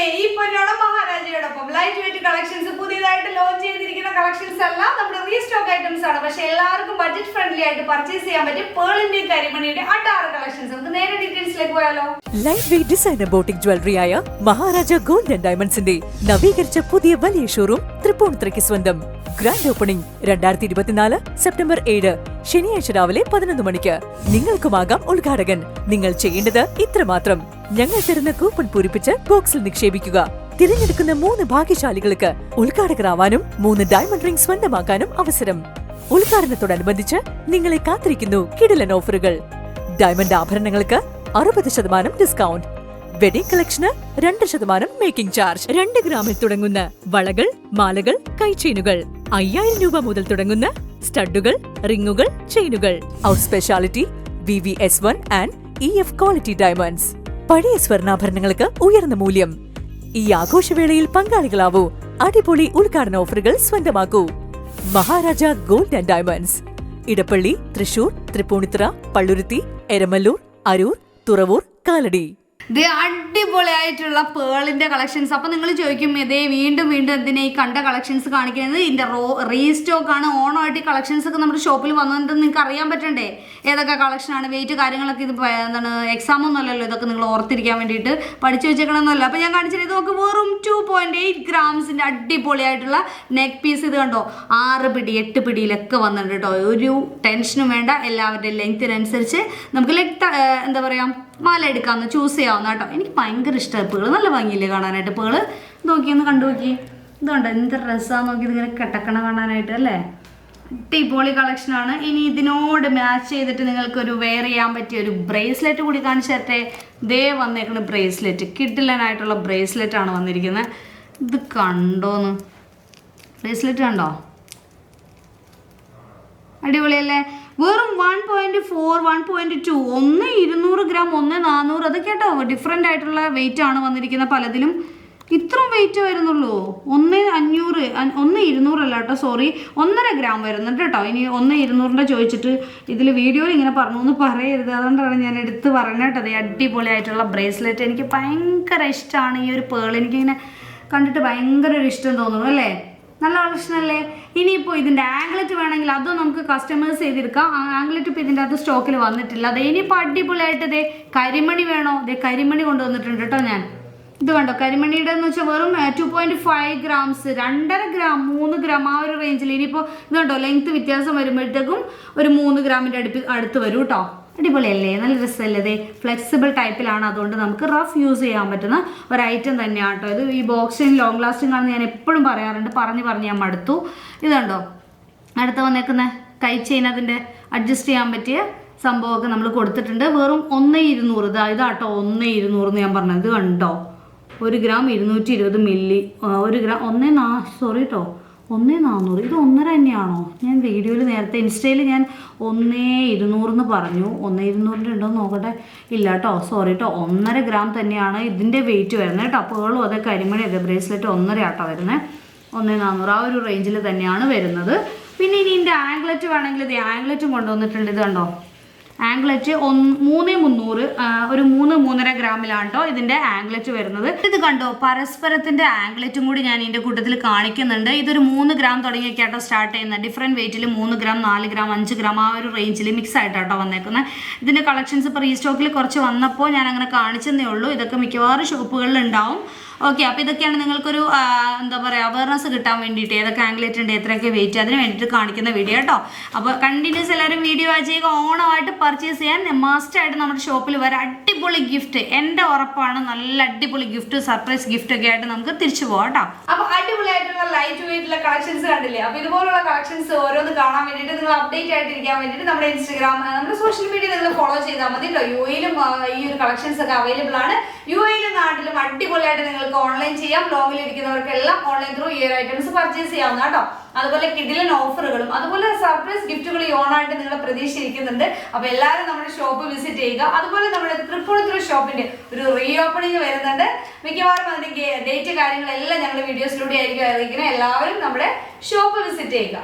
ഈ പൊന്നോണ മഹാരാജയോടൊപ്പം light weight collections പുതിയതായിട്ട് launch ചെയ്തിരിക്കുന്ന കളക്ഷൻസ് എല്ലാം നമ്മുടെ റീസ്റ്റോക്ക് ഐറ്റംസ് ആണ്. പക്ഷെ എല്ലാവർക്കും ബഡ്ജറ്റ് ഫ്രണ്ട്ലി ആയിട്ട് പർച്ചേസ് ചെയ്യാൻ പറ്റും പേളിന്റെ കരിമണിയുടെ അട്ടാറ് കളക്ഷൻസ്. നമുക്ക് നേരെ ഡീറ്റെയിൽസിലേക്ക് പോയാലോ. Light weight designer boutique jewellery ആയ മഹാരാജ ഗോൾഡ് ആൻഡ് ഡയമണ്ട്സിന്റെ നവീകരിച്ച പുതിയ വലിയ ഷോറൂം തൃപ്പൂണിത്തുറയ്ക്ക് സ്വന്തം. ഗ്രാൻഡ് ഓപ്പണിംഗ് 2024 സെപ്റ്റംബർ 7 ശനിയാഴ്ച രാവിലെ 11 മണിക്ക്. നിങ്ങൾക്കുമാകാം ഉദ്ഘാടകൻ. നിങ്ങൾ ചെയ്യേണ്ടത് ഇത്രമാത്രം: ഞങ്ങൾ തരുന്ന കൂപ്പൺ പൂരിപ്പിച്ച് ബോക്സിൽ നിക്ഷേപിക്കുക. തിരഞ്ഞെടുക്കുന്ന 3 ഭാഗ്യശാലികൾക്ക് ഉദ്ഘാടകരാവാനും 3 ഡയമണ്ട് റിംഗ് സ്വന്തമാക്കാനും അവസരം. ഉദ്ഘാടനത്തോടനുബന്ധിച്ച് നിങ്ങളെ കാത്തിരിക്കുന്നു കിടിലൻ ഓഫറുകൾ. ഡയമണ്ട് ആഭരണങ്ങൾക്ക് 60% ഡിസ്കൗണ്ട്. വെഡിംഗ് കളക്ഷന് 2% മേക്കിംഗ് ചാർജ്. 2 ഗ്രാമിൽ തുടങ്ങുന്ന വളകൾ, മാലകൾ, കൈചെയിനുകൾ, 5000 രൂപ മുതൽ തുടങ്ങുന്ന സ്റ്റഡുകൾ, റിങ്ങുകൾ, ചെയിനുകൾ. Our speciality VVS1 and EF quality diamonds. പഴയ സ്വർണ്ണാഭരണങ്ങൾക്ക് ഉയർന്ന മൂല്യം. ഈ ആഘോഷവേളയിൽ പങ്കാളികളാവൂ. അടിപൊളി ഉദ്ഘാടന ഓഫറുകൾ സ്വന്തമാക്കൂ. Maharaja gold and diamonds, Edappally, Thrissur, Tripunithura, Palluruthy, Eramalloor, Aroor, Thuravoor, Kalady. ഇത് അടിപൊളിയായിട്ടുള്ള പേളിന്റെ കളക്ഷൻസ്. അപ്പൊ നിങ്ങൾ ചോദിക്കും, ഇതേ വീണ്ടും എന്തിനാ ഈ കണ്ട കളക്ഷൻസ് കാണിക്കുന്നത്? ഇതിന്റെ റീസ്റ്റോക്ക് ആണ്. ഓണമായിട്ട് ഈ കളക്ഷൻസ് ഒക്കെ നമ്മുടെ ഷോപ്പിൽ വന്നിട്ടുണ്ടെന്ന് നിങ്ങൾക്ക് അറിയാൻ പറ്റണ്ടേ ഏതൊക്കെ കളക്ഷനാണ്, വെയിറ്റ് കാര്യങ്ങളൊക്കെ. ഇത് എന്താണ് എക്സാം ഒന്നും അല്ലല്ലോ, ഇതൊക്കെ നിങ്ങൾ ഓർത്തിരിക്കാൻ വേണ്ടിയിട്ട് പഠിച്ചു വെച്ചേക്കണമെന്നല്ല. അപ്പൊ ഞാൻ കാണിച്ചത് ഇത് നോക്ക്, വെറും 2.8 ഗ്രാംസിന്റെ അടിപൊളിയായിട്ടുള്ള നെക്ക് പീസ്. ഇത് കണ്ടോ, 6 പിടി 8 പിടിയിലൊക്കെ വന്നിട്ടുണ്ട് കേട്ടോ. ഒരു ടെൻഷനും വേണ്ട. എല്ലാവരുടെയും ലെങ്ത്തിനനുസരിച്ച് നമുക്ക് എന്താ പറയാ മാല എടുക്കാമെന്ന് ചൂസ് ചെയ്യാവുന്ന കേട്ടോ. എനിക്ക് ഭയങ്കര ഇഷ്ടമായി പേള്. നല്ല ഭംഗിയില്ലേ കാണാനായിട്ട് പേള്. നോക്കിയൊന്ന് കണ്ടു നോക്കി. ഇതുകൊണ്ട് എന്ത് ഡ്രസ്സാന്ന് നോക്കി ഇതിങ്ങനെ കിടക്കണ കാണാനായിട്ട് അല്ലേ. അടിപൊളി കളക്ഷനാണ്. ഇനി ഇതിനോട് മാച്ച് ചെയ്തിട്ട് നിങ്ങൾക്കൊരു വെയർ ചെയ്യാൻ പറ്റിയ ഒരു ബ്രേസ്ലെറ്റ് കൂടി കാണിച്ചു തരട്ടെ. ദേ വന്നേക്കുന്ന ബ്രേസ്ലെറ്റ്, കിഡിലനായിട്ടുള്ള ബ്രേസ്ലെറ്റ് ആണ് വന്നിരിക്കുന്നത്. ഇത് കണ്ടോന്ന്, ബ്രേസ്ലെറ്റ് കണ്ടോ, അടിപൊളിയല്ലേ. വെറും 1.4 1.2 200 ഗ്രാം 400 അതൊക്കെ കേട്ടോ. ഡിഫറെൻ്റ് ആയിട്ടുള്ള വെയിറ്റ് ആണ് വന്നിരിക്കുന്നത്. പലതിലും ഇത്രയും വെയിറ്റ് വരുന്നുള്ളൂ. 1500 200 അല്ല കേട്ടോ, സോറി 1.5 ഗ്രാം വരുന്നുണ്ട് കേട്ടോ. ഇനി 200 ചോദിച്ചിട്ട് ഇതിൽ വീഡിയോയിൽ ഇങ്ങനെ പറഞ്ഞു എന്ന് പറയരുത്. അതുകൊണ്ടാണ് ഞാൻ എടുത്ത് പറയുന്നത് കേട്ടോ. അത് അടിപൊളിയായിട്ടുള്ള ബ്രേസ്ലെറ്റ് എനിക്ക് ഭയങ്കര ഇഷ്ടമാണ്. ഈ ഒരു പേൾ എനിക്കിങ്ങനെ കണ്ടിട്ട് ഭയങ്കര ഒരു ഇഷ്ടം തോന്നുന്നു അല്ലേ. നല്ല കളക്ഷനല്ലേ. ഇനിയിപ്പോൾ ഇതിൻ്റെ ആംഗ്ലറ്റ് വേണമെങ്കിൽ അതും നമുക്ക് കസ്റ്റമൈസ് ചെയ്തെടുക്കാം. ആ ആംഗ്ലറ്റ് ഇപ്പോൾ ഇതിൻ്റെ അകത്ത് സ്റ്റോക്കിൽ വന്നിട്ടില്ല. അത് ഇനിയിപ്പോൾ അടിപൊളിയായിട്ട് ഇതേ കരിമണി വേണോ, ഇതേ കരിമണി കൊണ്ടുവന്നിട്ടുണ്ട് കേട്ടോ ഞാൻ. ഇത് കണ്ടോ, കരിമണിയുടെ എന്ന് വെച്ചാൽ വെറും 2.5 ഗ്രാംസ് 2.5 ഗ്രാം 3 ഗ്രാം ആ ഒരു റേഞ്ചിൽ. ഇനിയിപ്പോൾ ഇത് കണ്ടോ, ലെങ്ത്ത് വ്യത്യാസം വരുമ്പോഴത്തേക്കും ഒരു 3 ഗ്രാമിൻ്റെ അടുത്ത് വരും കേട്ടോ. അടിപൊളിയല്ലേ, നല്ല രസമല്ലേ. ഇതേ ഫ്ലെക്സിബിൾ ടൈപ്പിലാണ്, അതുകൊണ്ട് നമുക്ക് റഫ് യൂസ് ചെയ്യാൻ പറ്റുന്ന ഒരു ഐറ്റം തന്നെയാണ് കേട്ടോ ഇത്. ഈ ബോക്സിന് ലോങ് ലാസ്റ്റിംഗ് ആണെന്ന് ഞാൻ എപ്പോഴും പറയാറുണ്ട്, പറഞ്ഞ് ഞാൻ മടുത്തു. ഇതുണ്ടോ അടുത്ത് വന്നേക്കുന്ന കൈ ചെയിൻ, അതിൻ്റെ അഡ്ജസ്റ്റ് ചെയ്യാൻ പറ്റിയ സംഭവമൊക്കെ നമ്മൾ കൊടുത്തിട്ടുണ്ട്. വെറും 1.200 ഇതാട്ടോ 1.200 ഞാൻ പറഞ്ഞത്. ഇത് കണ്ടോ, 1 ഗ്രാം 220 മില്ലി. 1 ഗ്രാം 1.400. ഇത് 1.5 തന്നെയാണോ? ഞാൻ വീഡിയോയിൽ നേരത്തെ ഇൻസ്റ്റയിൽ ഞാൻ 1.200 പറഞ്ഞു. 1.200 ഉണ്ടോയെന്ന് നോക്കട്ടെ. ഇല്ല കേട്ടോ, സോറി കേട്ടോ, 1.5 ഗ്രാം തന്നെയാണ് ഇതിൻ്റെ വെയിറ്റ് വരുന്നത് കേട്ടോ. പേളും അതെ കരിമണി അതെ ബ്രേസ്ലെറ്റ് 1.5 ആട്ടോ വരുന്നത്. 1.400 ആ ഒരു റേഞ്ചിൽ തന്നെയാണ് വരുന്നത്. പിന്നെ ഇനി ഇതിൻ്റെ ആംഗ്ലറ്റ് വേണമെങ്കിൽ ഇത് ആംഗ്ലറ്റും കൊണ്ടുവന്നിട്ടുണ്ട്. ഇത് കണ്ടോ, ആംഗ്ലറ്റ് 3.300 ഒരു 3-3.5 ഗ്രാമിലാണ് കേട്ടോ ഇതിൻ്റെ ആംഗ്ലറ്റ് വരുന്നത്. ഇത് കണ്ടോ, പരസ്പരത്തിൻ്റെ ആംഗ്ലറ്റും കൂടി ഞാൻ ഇതിൻ്റെ കൂട്ടത്തിൽ കാണിക്കുന്നുണ്ട്. ഇതൊരു 3 ഗ്രാം തുടങ്ങിയൊക്കെയാട്ടോ സ്റ്റാർട്ട് ചെയ്യുന്നത്. ഡിഫറെൻറ്റ് വെയിറ്റിൽ 3 ഗ്രാം 4 ഗ്രാം 5 ഗ്രാം ആ ഒരു റേഞ്ചിൽ മിക്സ് ആയിട്ടാട്ടോ വന്നേക്കുന്നത്. ഇതിൻ്റെ കളക്ഷൻസ് ഇപ്പോൾ റീസ്റ്റോക്കിൽ കുറച്ച് വന്നപ്പോൾ ഞാൻ അങ്ങനെ കാണിച്ചെന്നേ ഉള്ളൂ. ഇതൊക്കെ മിക്കവാറും ഷോപ്പുകളിൽ ഉണ്ടാവും. ഓക്കെ, അപ്പോൾ ഇതൊക്കെയാണ് നിങ്ങൾക്കൊരു എന്താ പറയുക അവയർനെസ് കിട്ടാൻ വേണ്ടിയിട്ട് ഏതൊക്കെ ആംഗ്ലേറ്റ് ഉണ്ട്, എത്രയൊക്കെ വെയിറ്റ്, അതിന് വേണ്ടിയിട്ട് കാണിക്കുന്ന വീഡിയോ കേട്ടോ. അപ്പോൾ കണ്ടിന്യൂസ് എല്ലാവരും വീഡിയോ വാച്ച് ചെയ്യുക. ഓണമായിട്ട് പർച്ചേസ് ചെയ്യാൻ മസ്റ്റായിട്ട് നമ്മുടെ ഷോപ്പിൽ വരെ അടിപൊളി ഗിഫ്റ്റ് എൻ്റെ ഉറപ്പാണ്. നല്ല അടിപൊളി ഗിഫ്റ്റ്, സർപ്രൈസ് ഗിഫ്റ്റ് ഒക്കെ ആയിട്ട് നമുക്ക് തിരിച്ചു പോകാം കേട്ടോ. അപ്പോൾ അടിപൊളിയായിട്ടുള്ള ലൈറ്റ് വെയിറ്റുള്ള കളക്ഷൻസ് കണ്ടില്ലേ. അപ്പോൾ ഇതുപോലുള്ള കളക്ഷൻസ് ഓരോന്ന് കാണാൻ വേണ്ടിയിട്ട് നിങ്ങൾ അപ്ഡേറ്റ് ആയിട്ടിരിക്കാൻ വേണ്ടിയിട്ട് നമ്മുടെ ഇൻസ്റ്റാഗ്രാം, നമ്മുടെ സോഷ്യൽ മീഡിയ നിങ്ങൾ ഫോളോ ചെയ്താൽ മതി കേട്ടോ. UAE-ലും ഈ ഒരു കളക്ഷൻസ് ഒക്കെ അവൈലബിൾ ആണ്. UAE-ലും നാട്ടിലും അടിപൊളിയായിട്ട് നിങ്ങൾക്ക് ഓൺലൈൻ ചെയ്യാം. ലോങ്ങിൽ ഇരിക്കുന്നവർക്കെല്ലാം ഓൺലൈൻ ത്രൂ ഈ ഒരു ഐറ്റംസ് പർച്ചേസ് ചെയ്യാവുന്ന കേട്ടോ. അതുപോലെ കിഡിലൻ ഓഫറുകളും അതുപോലെ സർപ്രൈസ് ഗിഫ്റ്റുകൾ ഈ ഓണായിട്ട് നിങ്ങളെ പ്രതീക്ഷിച്ചിരിക്കുന്നുണ്ട്. അപ്പൊ എല്ലാവരും നമ്മുടെ ഷോപ്പ് വിസിറ്റ് ചെയ്യുക. അതുപോലെ നമ്മുടെ തൃപ്പൂണിത്തുറ ഷോപ്പിന്റെ ഒരു റീ ഓപ്പണിംഗ് വരുന്നുണ്ട്. മിക്കവാറും അതിന്റെ ഡേറ്റ് കാര്യങ്ങളെല്ലാം ഞങ്ങൾ വീഡിയോസിലൂടെ ആയിരിക്കും അറിയിക്കുന്നത്. എല്ലാവരും നമ്മുടെ ഷോപ്പ് വിസിറ്റ് ചെയ്യുക.